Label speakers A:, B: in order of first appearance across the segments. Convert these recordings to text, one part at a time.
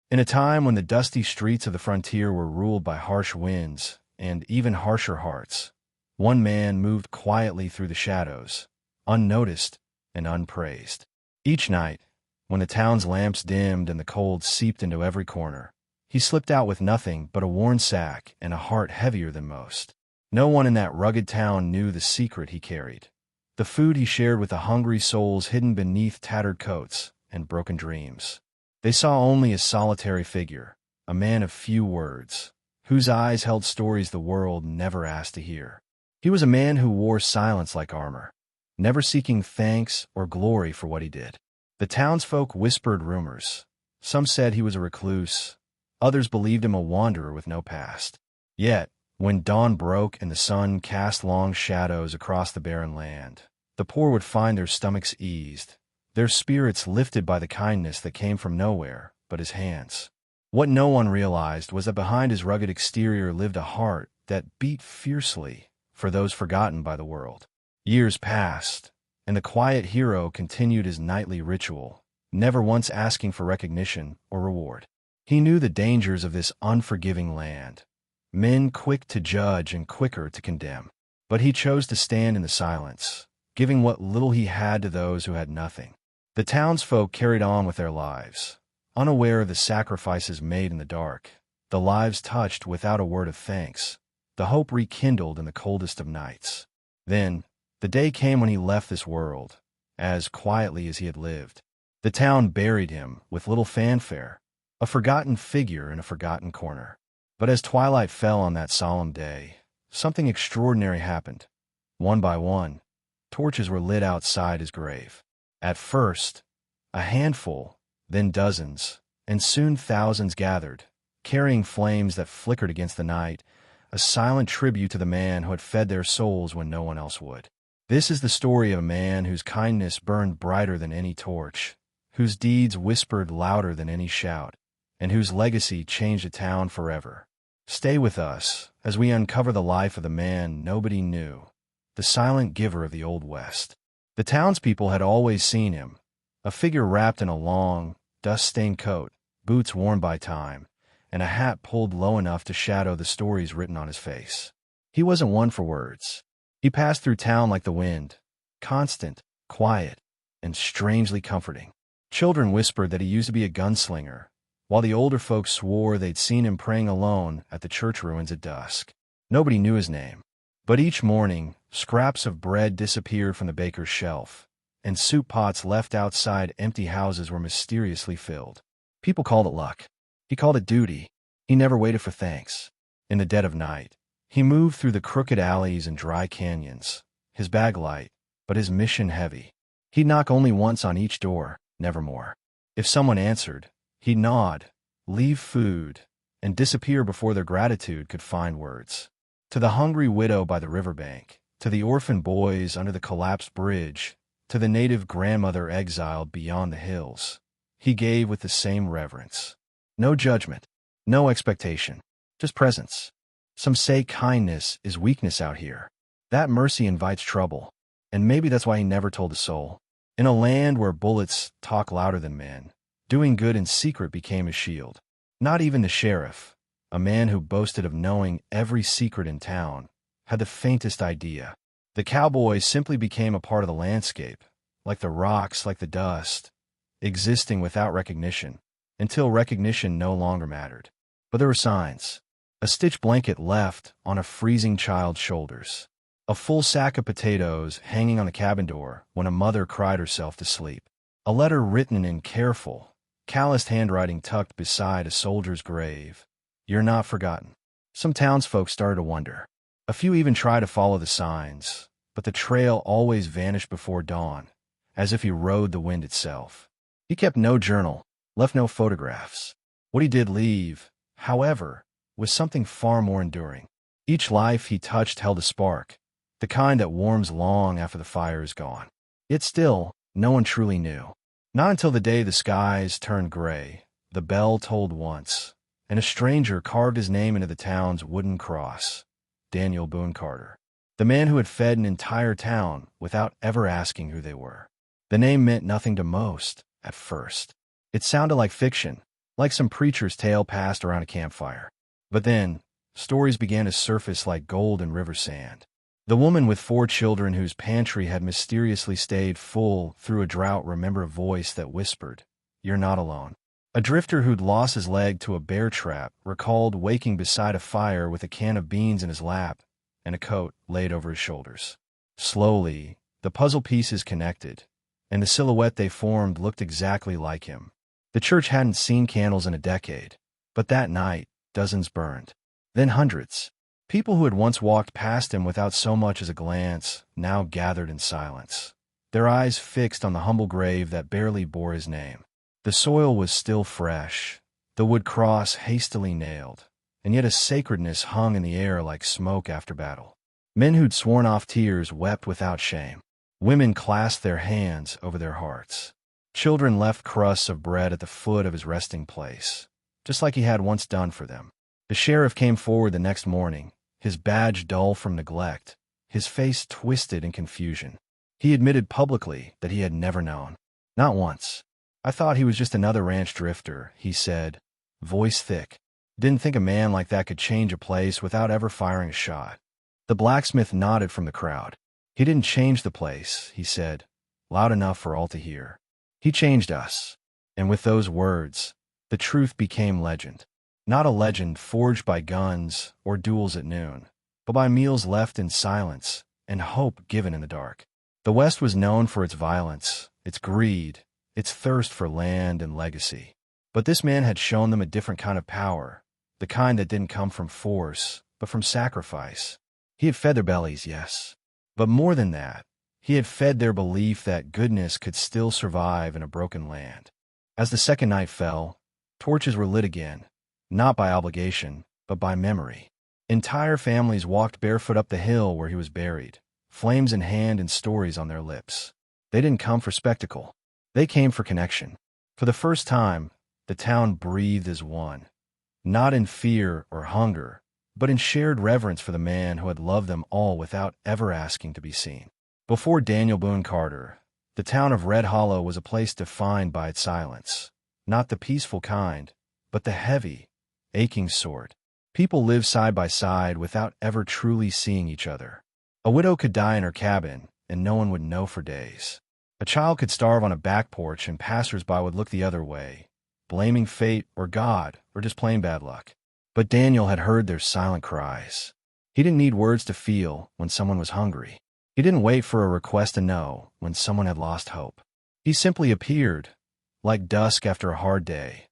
A: In a time when the dusty streets of the frontier were ruled by harsh winds and even harsher hearts, one man moved quietly through the shadows, unnoticed and unpraised. Each night, when the town's lamps dimmed and the cold seeped into every corner, he slipped out with nothing but a worn sack and a heart heavier than most. No one in that rugged town knew the secret he carried, the food he shared with the hungry souls hidden beneath tattered coats and broken dreams. They saw only a solitary figure, a man of few words, whose eyes held stories the world never asked to hear. He was a man who wore silence like armor, never seeking thanks or glory for what he did. The townsfolk whispered rumors. Some said he was a recluse, others believed him a wanderer with no past. Yet, when dawn broke and the sun cast long shadows across the barren land, the poor would find their stomachs eased, their spirits lifted by the kindness that came from nowhere but his hands. What no one realized was that behind his rugged exterior lived a heart that beat fiercely for those forgotten by the world. Years passed, and the quiet hero continued his nightly ritual, never once asking for recognition or reward. He knew the dangers of this unforgiving land, men quick to judge and quicker to condemn. But he chose to stand in the silence, giving what little he had to those who had nothing. The townsfolk carried on with their lives, unaware of the sacrifices made in the dark, the lives touched without a word of thanks, the hope rekindled in the coldest of nights. Then, the day came when he left this world, as quietly as he had lived. The town buried him with little fanfare, a forgotten figure in a forgotten corner. But as twilight fell on that solemn day, something extraordinary happened. One by one, torches were lit outside his grave. At first, a handful, then dozens, and soon thousands gathered, carrying flames that flickered against the night, a silent tribute to the man who had fed their souls when no one else would. This is the story of a man whose kindness burned brighter than any torch, whose deeds whispered louder than any shout, and whose legacy changed a town forever. Stay with us as we uncover the life of the man nobody knew, the silent giver of the Old West. The townspeople had always seen him, a figure wrapped in a long, dust-stained coat, boots worn by time, and a hat pulled low enough to shadow the stories written on his face. He wasn't one for words. He passed through town like the wind, constant, quiet, and strangely comforting. Children whispered that he used to be a gunslinger, while the older folks swore they'd seen him praying alone at the church ruins at dusk. Nobody knew his name, but each morning, scraps of bread disappeared from the baker's shelf, and soup pots left outside empty houses were mysteriously filled. People called it luck. He called it duty. He never waited for thanks. In the dead of night, he moved through the crooked alleys and dry canyons, his bag light, but his mission heavy. He'd knock only once on each door, never more. If someone answered, he'd nod, leave food, and disappear before their gratitude could find words. To the hungry widow by the riverbank, to the orphan boys under the collapsed bridge, to the native grandmother exiled beyond the hills, he gave with the same reverence. No judgment, no expectation, just presence. Some say kindness is weakness out here. That mercy invites trouble, and maybe that's why he never told a soul. In a land where bullets talk louder than men, doing good in secret became his shield. Not even the sheriff, a man who boasted of knowing every secret in town, had the faintest idea. The cowboy simply became a part of the landscape, like the rocks, like the dust, existing without recognition, until recognition no longer mattered. But there were signs. A stitched blanket left on a freezing child's shoulders. A full sack of potatoes hanging on the cabin door when a mother cried herself to sleep. A letter written in careful, calloused handwriting tucked beside a soldier's grave. You're not forgotten. Some townsfolk started to wonder. A few even tried to follow the signs, but the trail always vanished before dawn, as if he rode the wind itself. He kept no journal, left no photographs. What he did leave, however, was something far more enduring. Each life he touched held a spark, the kind that warms long after the fire is gone. Yet still, no one truly knew. Not until the day the skies turned gray, the bell tolled once, and a stranger carved his name into the town's wooden cross. Daniel Boone Carter. The man who had fed an entire town without ever asking who they were. The name meant nothing to most, at first. It sounded like fiction, like some preacher's tale passed around a campfire. But then, stories began to surface like gold in river sand. The woman with 4 children whose pantry had mysteriously stayed full through a drought remembered a voice that whispered, "You're not alone." A drifter who'd lost his leg to a bear trap recalled waking beside a fire with a can of beans in his lap and a coat laid over his shoulders. Slowly, the puzzle pieces connected, and the silhouette they formed looked exactly like him. The church hadn't seen candles in a decade, but that night, dozens burned. Then hundreds. People who had once walked past him without so much as a glance now gathered in silence, their eyes fixed on the humble grave that barely bore his name. The soil was still fresh, the wood cross hastily nailed, and yet a sacredness hung in the air like smoke after battle. Men who'd sworn off tears wept without shame. Women clasped their hands over their hearts. Children left crusts of bread at the foot of his resting place, just like he had once done for them. The sheriff came forward the next morning, his badge dull from neglect, his face twisted in confusion. He admitted publicly that he had never known. Not once. "I thought he was just another ranch drifter," he said, voice thick. "Didn't think a man like that could change a place without ever firing a shot." The blacksmith nodded from the crowd. "He didn't change the place," he said, loud enough for all to hear. "He changed us." And with those words, the truth became legend. Not a legend forged by guns or duels at noon, but by meals left in silence and hope given in the dark. The West was known for its violence, its greed, its thirst for land and legacy. But this man had shown them a different kind of power, the kind that didn't come from force, but from sacrifice. He had fed their bellies, yes. But more than that, he had fed their belief that goodness could still survive in a broken land. As the second night fell, torches were lit again, not by obligation, but by memory. Entire families walked barefoot up the hill where he was buried, flames in hand and stories on their lips. They didn't come for spectacle. They came for connection. For the first time, the town breathed as one, not in fear or hunger, but in shared reverence for the man who had loved them all without ever asking to be seen. Before Daniel Boone Carter, the town of Red Hollow was a place defined by its silence, not the peaceful kind, but the heavy, aching sort. People lived side by side without ever truly seeing each other. A widow could die in her cabin, and no one would know for days. A child could starve on a back porch, and passers-by would look the other way, blaming fate or God or just plain bad luck. But Daniel had heard their silent cries. He didn't need words to feel when someone was hungry. He didn't wait for a request to know when someone had lost hope. He simply appeared, like dusk after a hard day,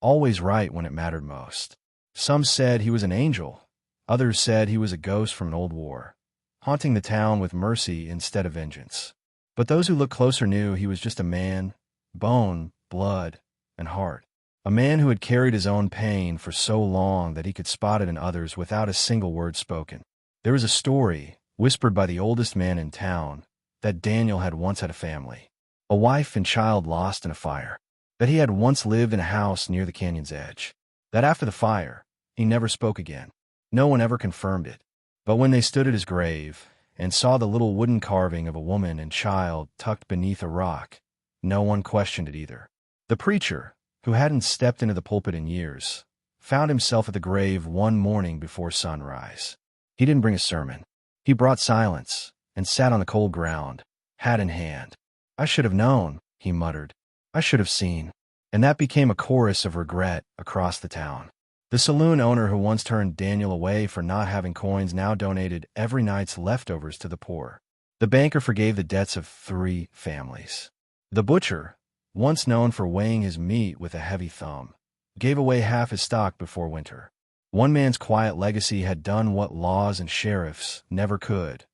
A: always right when it mattered most. Some said he was an angel. Others said he was a ghost from an old war, haunting the town with mercy instead of vengeance. But those who looked closer knew he was just a man, bone, blood, and heart. A man who had carried his own pain for so long that he could spot it in others without a single word spoken. There was a story, whispered by the oldest man in town, that Daniel had once had a family, a wife and child lost in a fire, that he had once lived in a house near the canyon's edge, that after the fire, he never spoke again. No one ever confirmed it. But when they stood at his grave and saw the little wooden carving of a woman and child tucked beneath a rock, no one questioned it either. The preacher, who hadn't stepped into the pulpit in years, found himself at the grave one morning before sunrise. He didn't bring a sermon. He brought silence and sat on the cold ground, hat in hand. "I should have known," he muttered. "I should have seen." And that became a chorus of regret across the town. The saloon owner who once turned Daniel away for not having coins now donated every night's leftovers to the poor. The banker forgave the debts of 3 families. The butcher, once known for weighing his meat with a heavy thumb, gave away half his stock before winter. One man's quiet legacy had done what laws and sheriffs never could: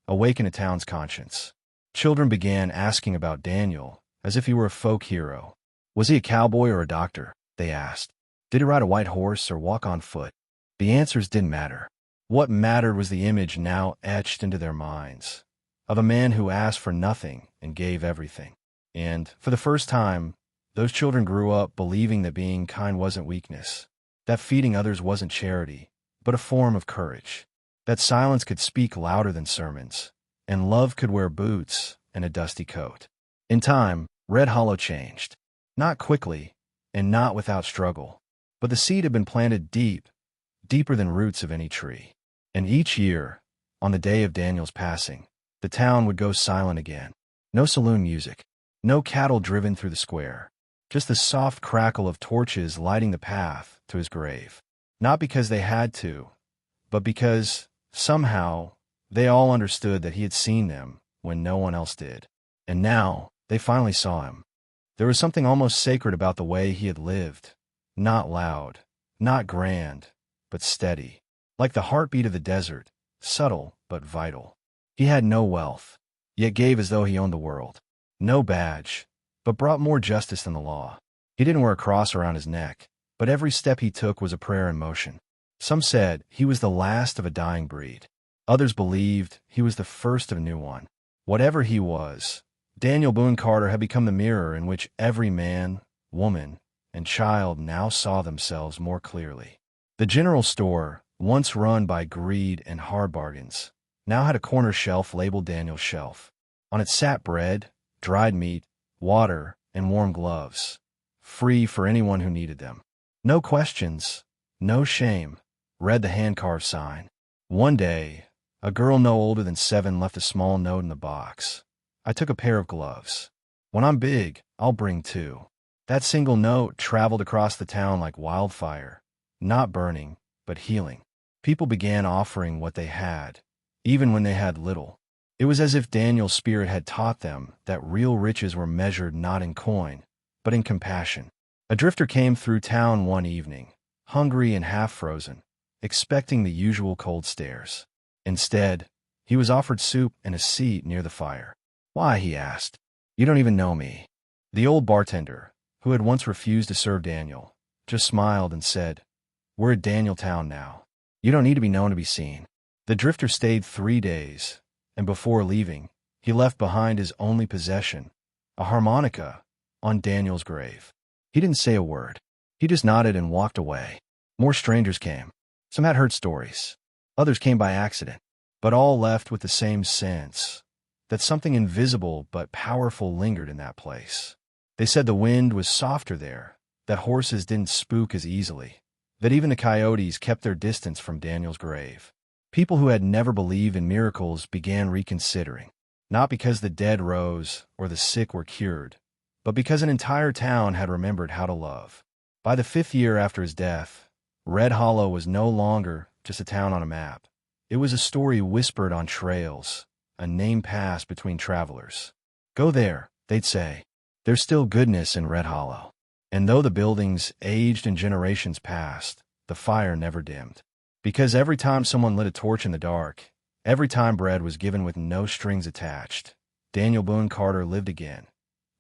A: awaken a town's conscience. Children began asking about Daniel, as if he were a folk hero. Was he a cowboy or a doctor? They asked. Did he ride a white horse or walk on foot? The answers didn't matter. What mattered was the image now etched into their minds, of a man who asked for nothing and gave everything. And, for the first time, those children grew up believing that being kind wasn't weakness, that feeding others wasn't charity, but a form of courage, that silence could speak louder than sermons, and love could wear boots and a dusty coat. In time, Red Hollow changed. Not quickly, and not without struggle. But the seed had been planted deep, deeper than roots of any tree. And each year, on the day of Daniel's passing, the town would go silent again. No saloon music, no cattle driven through the square, just the soft crackle of torches lighting the path to his grave. Not because they had to, but because, somehow, they all understood that he had seen them when no one else did. And now, they finally saw him. There was something almost sacred about the way he had lived. Not loud, not grand, but steady. Like the heartbeat of the desert, subtle but vital. He had no wealth, yet gave as though he owned the world. No badge, but brought more justice than the law. He didn't wear a cross around his neck, but every step he took was a prayer in motion. Some said he was the last of a dying breed. Others believed he was the first of a new one. Whatever he was, Daniel Boone Carter had become the mirror in which every man, woman, and child now saw themselves more clearly. The general store, once run by greed and hard bargains, now had a corner shelf labeled Daniel's Shelf. On it sat bread, dried meat, water, and warm gloves, free for anyone who needed them. No questions, no shame, read the hand-carved sign. One day, a girl no older than 7 left a small note in the box. I took a pair of gloves. When I'm big, I'll bring 2. That single note traveled across the town like wildfire, not burning, but healing. People began offering what they had, even when they had little. It was as if Daniel's spirit had taught them that real riches were measured not in coin, but in compassion. A drifter came through town one evening, hungry and half-frozen, expecting the usual cold stares. Instead, he was offered soup and a seat near the fire. "Why?" he asked. "You don't even know me." The old bartender, who had once refused to serve Daniel, just smiled and said, "We're at Danieltown now. You don't need to be known to be seen." The drifter stayed 3 days, and before leaving, he left behind his only possession, a harmonica, on Daniel's grave. He didn't say a word. He just nodded and walked away. More strangers came. Some had heard stories. Others came by accident, but all left with the same sense that something invisible but powerful lingered in that place. They said the wind was softer there, that horses didn't spook as easily, that even the coyotes kept their distance from Daniel's grave. People who had never believed in miracles began reconsidering, not because the dead rose or the sick were cured, but because an entire town had remembered how to love. By the 5th year after his death, Red Hollow was no longer just a town on a map. It was a story whispered on trails, a name passed between travelers. "Go there," they'd say. "There's still goodness in Red Hollow." And though the buildings aged and generations passed, the fire never dimmed. Because every time someone lit a torch in the dark, every time bread was given with no strings attached, Daniel Boone Carter lived again,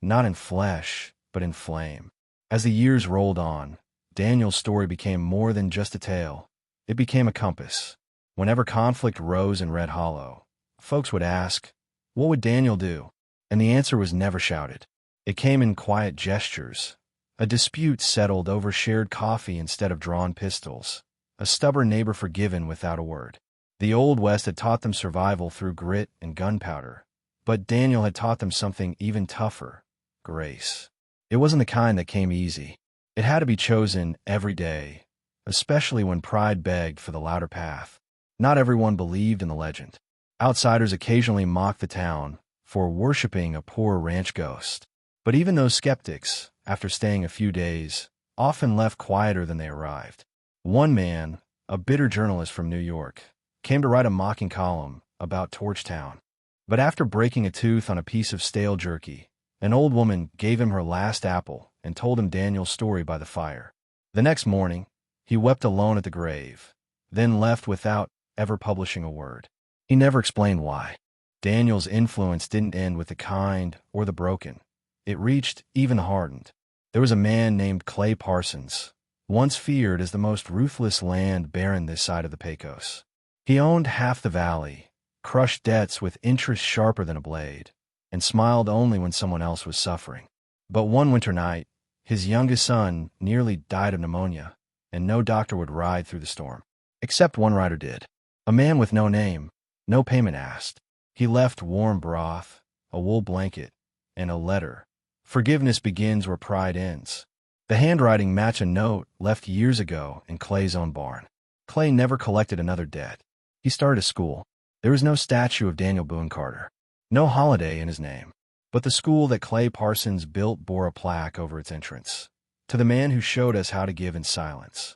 A: not in flesh, but in flame. As the years rolled on, Daniel's story became more than just a tale. It became a compass. Whenever conflict rose in Red Hollow, folks would ask, "What would Daniel do?" And the answer was never shouted. It came in quiet gestures. A dispute settled over shared coffee instead of drawn pistols. A stubborn neighbor forgiven without a word. The Old West had taught them survival through grit and gunpowder, but Daniel had taught them something even tougher: grace. It wasn't the kind that came easy. It had to be chosen every day, especially when pride begged for the louder path. Not everyone believed in the legend. Outsiders occasionally mocked the town for worshiping a poor ranch ghost. But even those skeptics, after staying a few days, often left quieter than they arrived. One man, a bitter journalist from New York, came to write a mocking column about Torchtown. But after breaking a tooth on a piece of stale jerky, an old woman gave him her last apple and told him Daniel's story by the fire. The next morning, he wept alone at the grave, then left without ever publishing a word. He never explained why. Daniel's influence didn't end with the kind or the broken. It reached even the hardened. There was a man named Clay Parsons, once feared as the most ruthless land baron this side of the Pecos. He owned half the valley, crushed debts with interest sharper than a blade, and smiled only when someone else was suffering. But one winter night, his youngest son nearly died of pneumonia, and no doctor would ride through the storm. Except one rider did. A man with no name, no payment asked. He left warm broth, a wool blanket, and a letter. Forgiveness begins where pride ends. The handwriting matched a note left years ago in Clay's own barn. Clay never collected another debt. He started a school. There was no statue of Daniel Boone Carter, no holiday in his name. But the school that Clay Parsons built bore a plaque over its entrance, to the man who showed us how to give in silence.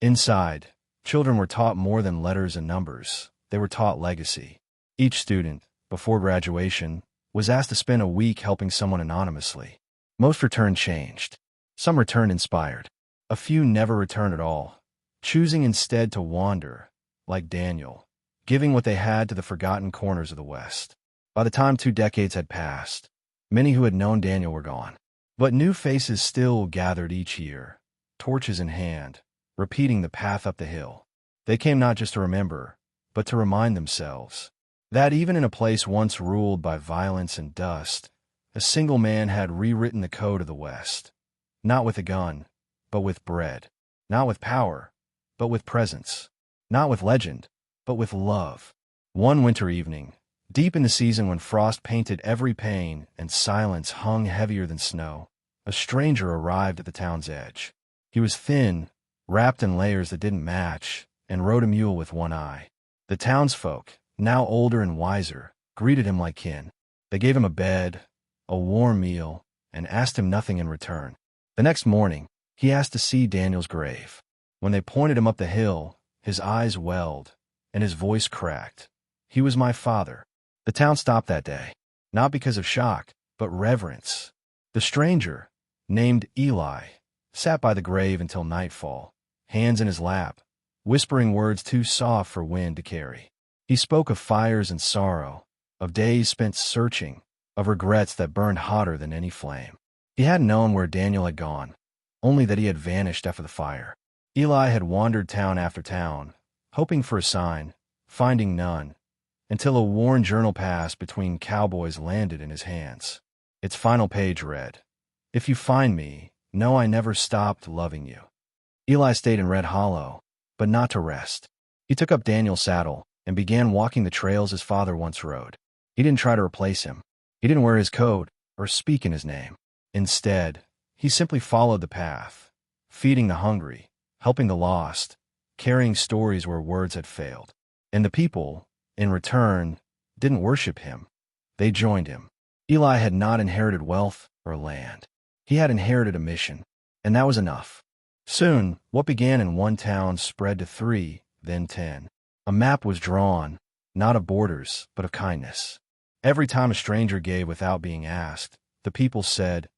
A: Inside, children were taught more than letters and numbers. They were taught legacy. Each student, before graduation, was asked to spend a week helping someone anonymously. Most returned changed. Some returned inspired. A few never returned at all, choosing instead to wander, like Daniel, giving what they had to the forgotten corners of the West. By the time 2 decades had passed, many who had known Daniel were gone. But new faces still gathered each year, torches in hand, repeating the path up the hill. They came not just to remember, but to remind themselves that even in a place once ruled by violence and dust, a single man had rewritten the code of the West. Not with a gun, but with bread. Not with power, but with presence. Not with legend, but with love. One winter evening, deep in the season when frost painted every pane and silence hung heavier than snow, a stranger arrived at the town's edge. He was thin, wrapped in layers that didn't match, and rode a mule with one eye. The townsfolk, now older and wiser, greeted him like kin. They gave him a bed, a warm meal, and asked him nothing in return. The next morning, he asked to see Daniel's grave. When they pointed him up the hill, his eyes welled, and his voice cracked. He was my father. The town stopped that day, not because of shock, but reverence. The stranger, named Eli, sat by the grave until nightfall, hands in his lap, whispering words too soft for wind to carry. He spoke of fires and sorrow, of days spent searching, of regrets that burned hotter than any flame. He hadn't known where Daniel had gone, only that he had vanished after the fire. Eli had wandered town after town, hoping for a sign, finding none, until a worn journal pass between cowboys landed in his hands. Its final page read, "If you find me, know I never stopped loving you." Eli stayed in Red Hollow, but not to rest. He took up Daniel's saddle and began walking the trails his father once rode. He didn't try to replace him. He didn't wear his coat or speak in his name. Instead, he simply followed the path, feeding the hungry, helping the lost, carrying stories where words had failed. And the people, in return, didn't worship him. They joined him. Eli had not inherited wealth or land. He had inherited a mission, and that was enough. Soon, what began in one town spread to 3, then 10. A map was drawn, not of borders, but of kindness. Every time a stranger gave without being asked, the people said,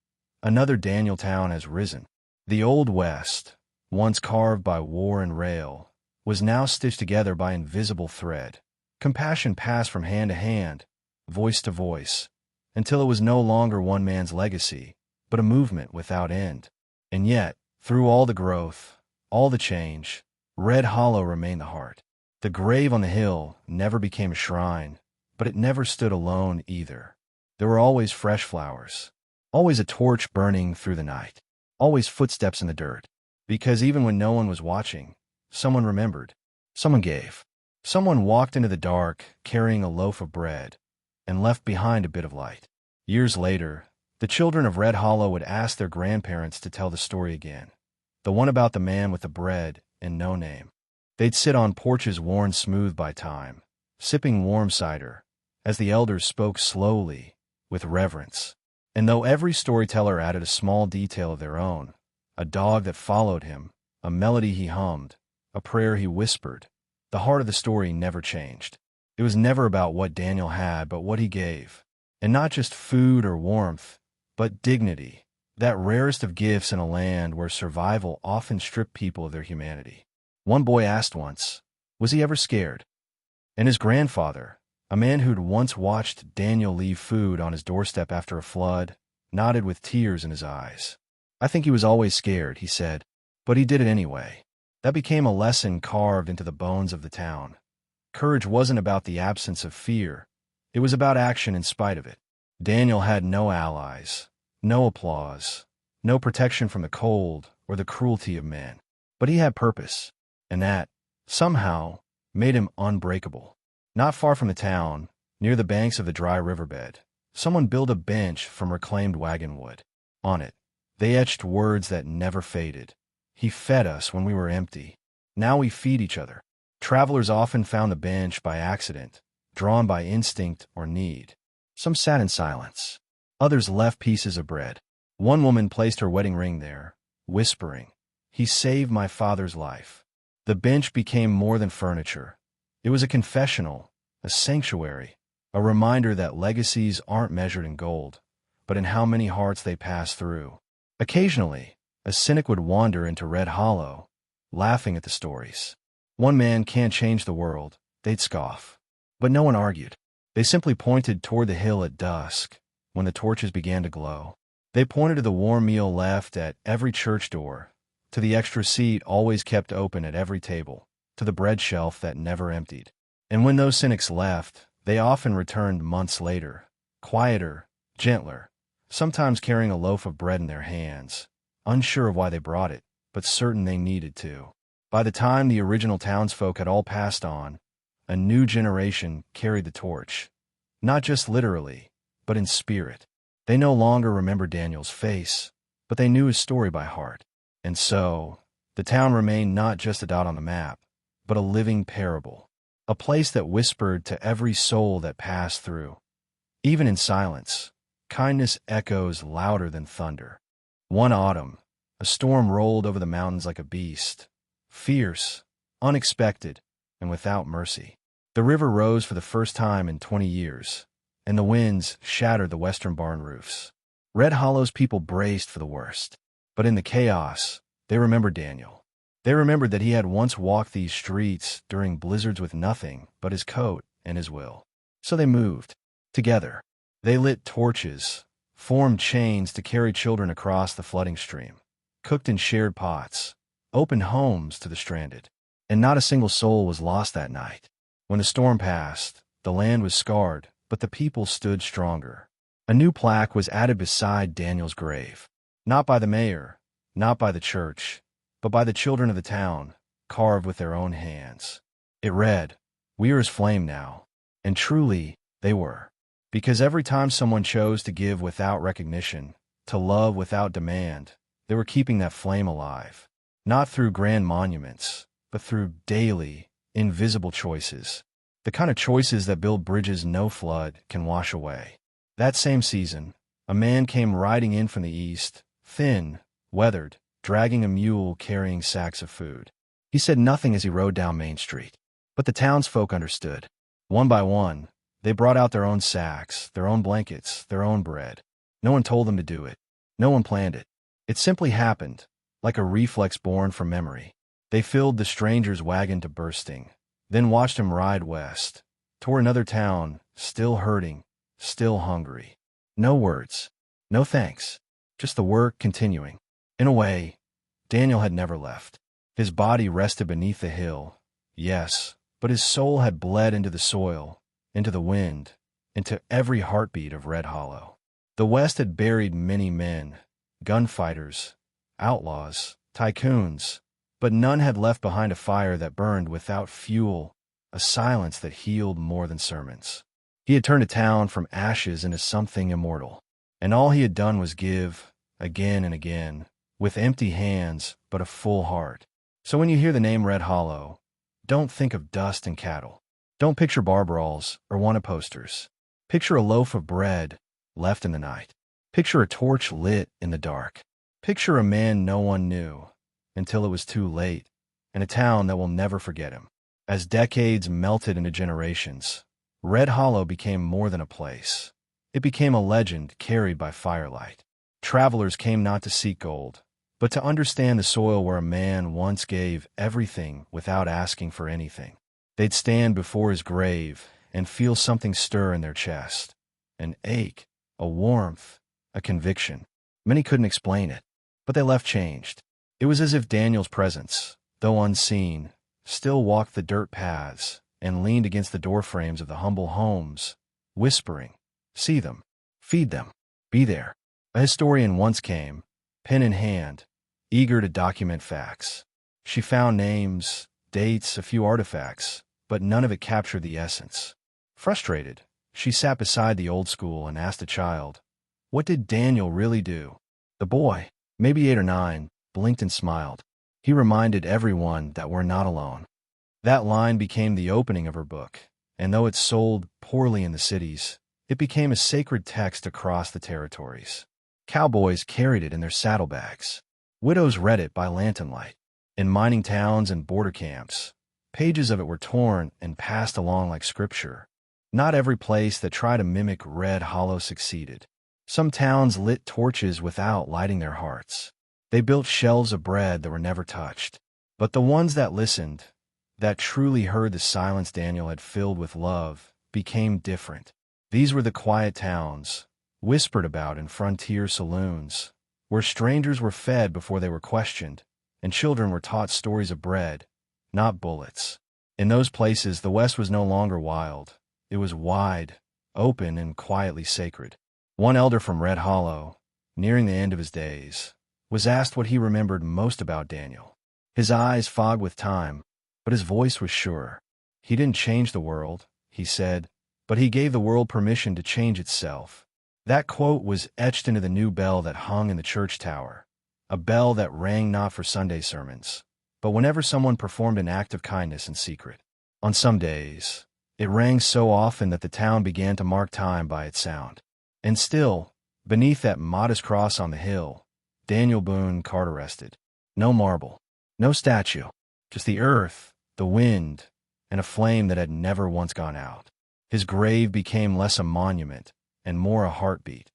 A: "Another Daniel town has risen." The Old West, once carved by war and rail, was now stitched together by invisible thread. Compassion passed from hand to hand, voice to voice, until it was no longer one man's legacy, but a movement without end. And yet, through all the growth, all the change, Red Hollow remained the heart. The grave on the hill never became a shrine, but it never stood alone either. There were always fresh flowers, always a torch burning through the night, always footsteps in the dirt. Because even when no one was watching, someone remembered, someone gave. Someone walked into the dark carrying a loaf of bread and left behind a bit of light. Years later, the children of Red Hollow would ask their grandparents to tell the story again, the one about the man with the bread and no name. They'd sit on porches worn smooth by time, sipping warm cider, as the elders spoke slowly, with reverence. And though every storyteller added a small detail of their own, a dog that followed him, a melody he hummed, a prayer he whispered, the heart of the story never changed. It was never about what Daniel had, but what he gave. And not just food or warmth, but dignity, that rarest of gifts in a land where survival often stripped people of their humanity. One boy asked once, was he ever scared? And his grandfather, a man who'd once watched Daniel leave food on his doorstep after a flood, nodded with tears in his eyes. "I think he was always scared," he said, "but he did it anyway." That became a lesson carved into the bones of the town. Courage wasn't about the absence of fear. It was about action in spite of it. Daniel had no allies, no applause, no protection from the cold or the cruelty of men. But he had purpose, and that, somehow, made him unbreakable. Not far from the town, near the banks of the dry riverbed, someone built a bench from reclaimed wagon wood. On it, They etched words that never faded. He fed us when we were empty. Now we feed each other. Travelers often found the bench by accident, drawn by instinct or need. Some sat in silence. Others left pieces of bread. One woman placed her wedding ring there, whispering, "He saved my father's life." The bench became more than furniture. It was a confessional, a sanctuary, a reminder that legacies aren't measured in gold, but in how many hearts they pass through. Occasionally, a cynic would wander into Red Hollow, laughing at the stories. "One man can't change the world," they'd scoff. But no one argued. They simply pointed toward the hill at dusk, when the torches began to glow. They pointed to the warm meal left at every church door, to the extra seat always kept open at every table, to the bread shelf that never emptied. And when those cynics left, they often returned months later, quieter, gentler, sometimes carrying a loaf of bread in their hands, unsure of why they brought it, but certain they needed to. By the time the original townsfolk had all passed on, a new generation carried the torch, not just literally, but in spirit. They no longer remembered Daniel's face, but they knew his story by heart. And so, the town remained not just a dot on the map, but a living parable, a place that whispered to every soul that passed through. Even in silence, kindness echoes louder than thunder. One autumn, a storm rolled over the mountains like a beast, fierce, unexpected, and without mercy. The river rose for the first time in 20 years, and the winds shattered the western barn roofs. Red Hollow's people braced for the worst. But in the chaos, they remembered Daniel. They remembered that he had once walked these streets during blizzards with nothing but his coat and his will. So they moved. Together. They lit torches, formed chains to carry children across the flooding stream, cooked in shared pots, opened homes to the stranded. And not a single soul was lost that night. When the storm passed, the land was scarred, but the people stood stronger. A new plaque was added beside Daniel's grave. Not by the mayor, not by the church, but by the children of the town, carved with their own hands. It read, "We are his flame now." And truly, they were. Because every time someone chose to give without recognition, to love without demand, they were keeping that flame alive. Not through grand monuments, but through daily, invisible choices. The kind of choices that build bridges no flood can wash away. That same season, a man came riding in from the east, thin, weathered, dragging a mule carrying sacks of food. He said nothing as he rode down Main Street. But the townsfolk understood. One by one, they brought out their own sacks, their own blankets, their own bread. No one told them to do it. No one planned it. It simply happened, like a reflex born from memory. They filled the stranger's wagon to bursting, then watched him ride west, toward another town, still hurting, still hungry. No words, no thanks, just the work continuing. In a way, Daniel had never left. His body rested beneath the hill, yes, but his soul had bled into the soil, into the wind, into every heartbeat of Red Hollow. The West had buried many men, gunfighters, outlaws, tycoons, but none had left behind a fire that burned without fuel, a silence that healed more than sermons. He had turned a town from ashes into something immortal, and all he had done was give, again and again, with empty hands but a full heart. So when you hear the name Red Hollow, don't think of dust and cattle. Don't picture bar brawls or wanted posters. Picture a loaf of bread left in the night. Picture a torch lit in the dark. Picture a man no one knew until it was too late, and a town that will never forget him. As decades melted into generations, Red Hollow became more than a place. It became a legend carried by firelight. Travelers came not to seek gold, but to understand the soil where a man once gave everything without asking for anything. They'd stand before his grave and feel something stir in their chest, an ache, a warmth, a conviction. Many couldn't explain it, but they left changed. It was as if Daniel's presence, though unseen, still walked the dirt paths and leaned against the doorframes of the humble homes, whispering, "See them, feed them, be there." A historian once came, pen in hand, eager to document facts. She found names, dates, a few artifacts, but none of it captured the essence. Frustrated, she sat beside the old school and asked a child, "What did Daniel really do?" The boy, maybe 8 or 9, blinked and smiled. He reminded everyone that we're not alone. That line became the opening of her book, and though it sold poorly in the cities, it became a sacred text across the territories. Cowboys carried it in their saddlebags. Widows read it by lantern light. In mining towns and border camps, pages of it were torn and passed along like scripture. Not every place that tried to mimic Red Hollow succeeded. Some towns lit torches without lighting their hearts. They built shelves of bread that were never touched. But the ones that listened, that truly heard the silence Daniel had filled with love, became different. These were the quiet towns, whispered about in frontier saloons, where strangers were fed before they were questioned, and children were taught stories of bread, not bullets. In those places, the West was no longer wild. It was wide, open, and quietly sacred. One elder from Red Hollow, nearing the end of his days, was asked what he remembered most about Daniel. His eyes fogged with time, but his voice was sure. He didn't change the world, he said, but he gave the world permission to change itself. That quote was etched into the new bell that hung in the church tower, a bell that rang not for Sunday sermons, but whenever someone performed an act of kindness in secret. On some days, it rang so often that the town began to mark time by its sound. And still, beneath that modest cross on the hill, Daniel Boone Carter rested. No marble, no statue, just the earth, the wind, and a flame that had never once gone out. His grave became less a monument and more a heartbeat,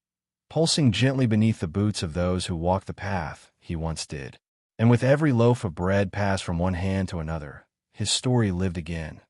A: pulsing gently beneath the boots of those who walked the path he once did. And with every loaf of bread passed from one hand to another, his story lived again,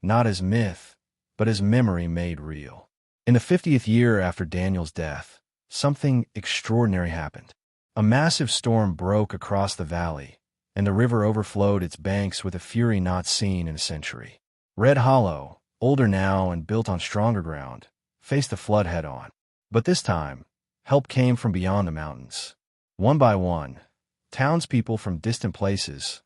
A: not as myth, but as memory made real. In the 50th year after Daniel's death, something extraordinary happened. A massive storm broke across the valley, and the river overflowed its banks with a fury not seen in a century. Red Hollow, older now and built on stronger ground, faced the flood head-on. But this time, help came from beyond the mountains. One by one, townspeople from distant places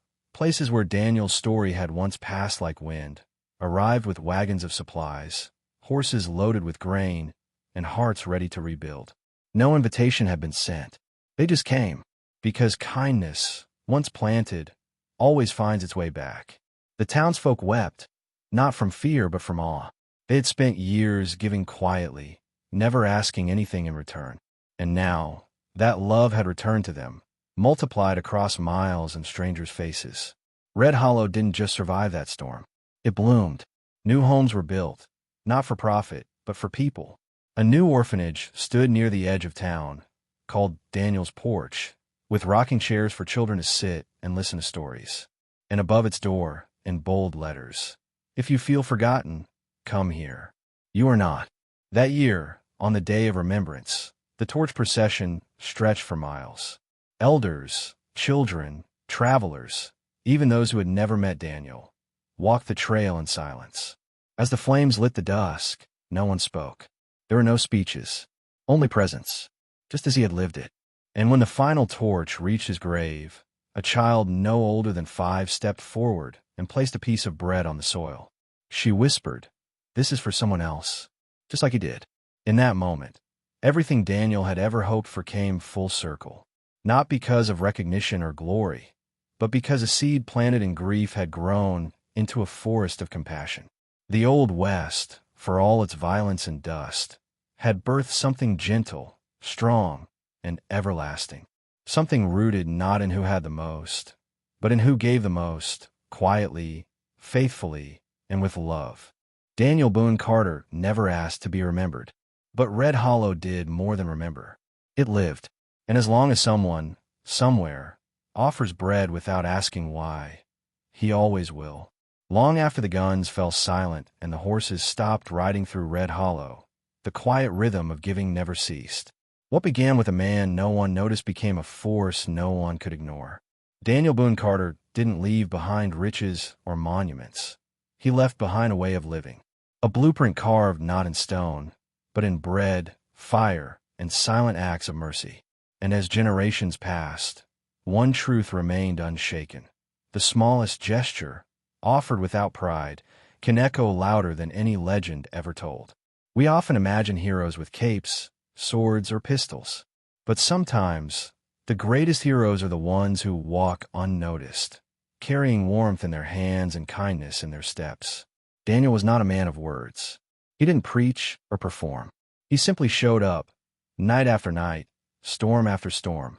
A: where Daniel's story had once passed like wind, arrived with wagons of supplies, horses loaded with grain, and hearts ready to rebuild. No invitation had been sent. They just came, because kindness, once planted, always finds its way back. The townsfolk wept, not from fear but from awe. They had spent years giving quietly, never asking anything in return. And now, that love had returned to them, multiplied across miles and strangers' faces. Red Hollow didn't just survive that storm. It bloomed. New homes were built, not for profit, but for people. A new orphanage stood near the edge of town, called Daniel's Porch, with rocking chairs for children to sit and listen to stories. And above its door, in bold letters, "If you feel forgotten, come here. You are not." That year, on the Day of Remembrance, the torch procession stretched for miles. Elders, children, travelers, even those who had never met Daniel, walked the trail in silence. As the flames lit the dusk, no one spoke. There were no speeches, only presence, just as he had lived it. And when the final torch reached his grave, a child no older than 5 stepped forward and placed a piece of bread on the soil. She whispered, "This is for someone else," just like he did. In that moment, everything Daniel had ever hoped for came full circle, not because of recognition or glory, but because a seed planted in grief had grown into a forest of compassion. The Old West, for all its violence and dust, had birthed something gentle, strong, and everlasting. Something rooted not in who had the most, but in who gave the most, quietly, faithfully, and with love. Daniel Boone Carter never asked to be remembered, but Red Hollow did more than remember. It lived, and as long as someone, somewhere, offers bread without asking why, he always will. Long after the guns fell silent and the horses stopped riding through Red Hollow, the quiet rhythm of giving never ceased. What began with a man no one noticed became a force no one could ignore. Daniel Boone Carter didn't leave behind riches or monuments. He left behind a way of living, a blueprint carved not in stone, but in bread, fire, and silent acts of mercy. And as generations passed, one truth remained unshaken. The smallest gesture, offered without pride, can echo louder than any legend ever told. We often imagine heroes with capes, swords, or pistols. But sometimes, The greatest heroes are the ones who walk unnoticed, carrying warmth in their hands and kindness in their steps. Daniel was not a man of words. He didn't preach or perform. He simply showed up, night after night, storm after storm,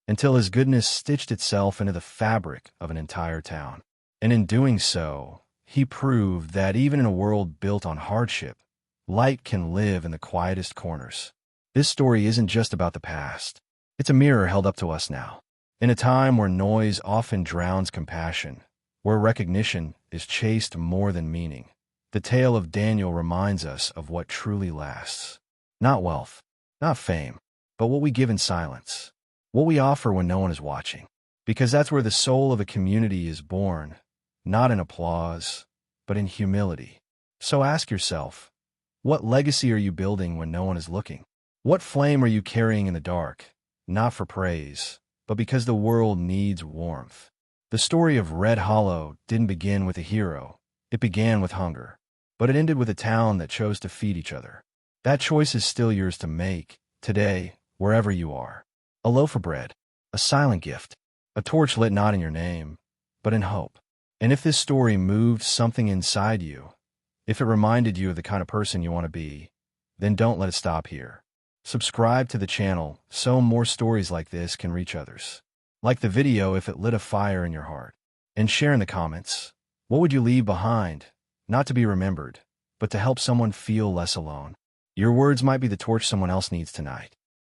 A: until his goodness stitched itself into the fabric of an entire town. And in doing so, he proved that even in a world built on hardship, light can live in the quietest corners. This story isn't just about the past. It's a mirror held up to us now. In a time where noise often drowns compassion, where recognition is chased more than meaning, the tale of Daniel reminds us of what truly lasts. Not wealth, not fame, but what we give in silence, what we offer when no one is watching. Because that's where the soul of a community is born, not in applause, but in humility. So ask yourself, what legacy are you building when no one is looking? What flame are you carrying in the dark, not for praise, but because the world needs warmth? The story of Red Hollow didn't begin with a hero. It began with hunger, but it ended with a town that chose to feed each other. That choice is still yours to make, today, wherever you are. A loaf of bread, a silent gift, a torch lit not in your name, but in hope. And if this story moved something inside you, if it reminded you of the kind of person you want to be, then don't let it stop here. Subscribe to the channel so more stories like this can reach others. Like the video if it lit a fire in your heart. And share in the comments, what would you leave behind, not to be remembered, but to help someone feel less alone? Your words might be the torch someone else needs tonight.